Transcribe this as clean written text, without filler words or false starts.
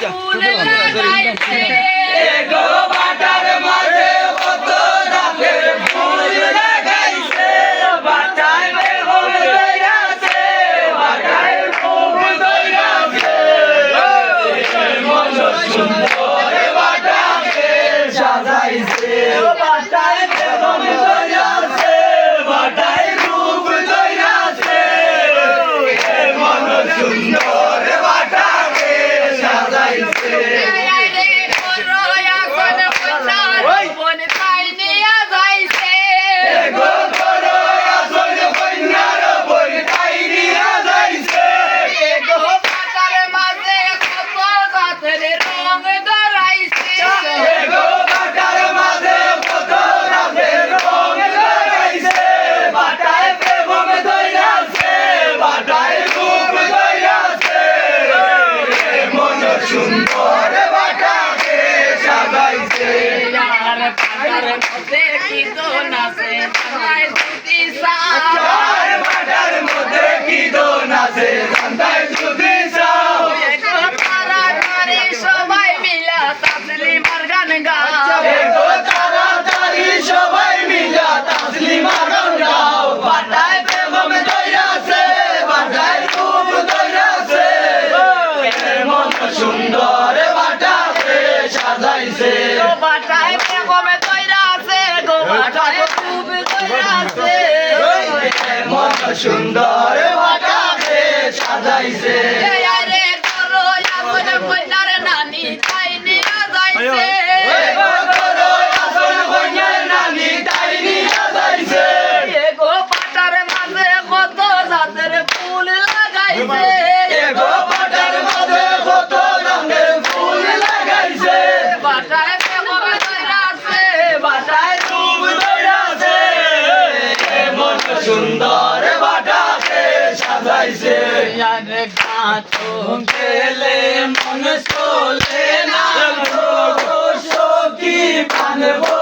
ফুল লাগাইছে গো বাটার মাঝে কত রঙের ফুল লাগাইছে বাটায় বেগম দইরাছে বাটায় ফুল দইরাছে মন সুন্দর বাটাকে সাজাইছে বাটায় বেগম দইরাছে বাটায় রূপ দইরাছে মন সুন্দর বাটাকে সাজাইছে সুন্দর বাটাকে সাজাইছে আর বাটার মধ্যে কি দোন আছে জানাই দুটি সার বাটার মধ্যে কি দোন আছে জানাই দুটি সার এগো তাড়াতাড়ি সবাই মিলা তাসলিমার গান গাও এগো তাড়াতাড়ি সবাই মিলা তাসলিমার গান গাও বাটায় বেগম দইরাছে বাটায় রূপ দইরাছে মন সুন্দর বাটাকে সাজাইছে বাটায় বেগম দইরাছে গো বাটায় রূপ দইরাছে মন সুন্দর বাটাকে সাজাইছে আরে করো আপন কইনার নানি তাই নিয়া যাইছে করো আপন কইনার নানি তাই নিয়া যাইছে গো বাটার মাঝে কত জাতের ফুল লাগাইছে গো বাটার মাঝে কত রঙের ফুল লাগাইছে বাটায় বেগম দইরাছে বাটায় রূপ দইরাছে মন সুন্দর বাটাকে সাজাইছে আরে গাছ গেলে মন চলে না সখী পানবো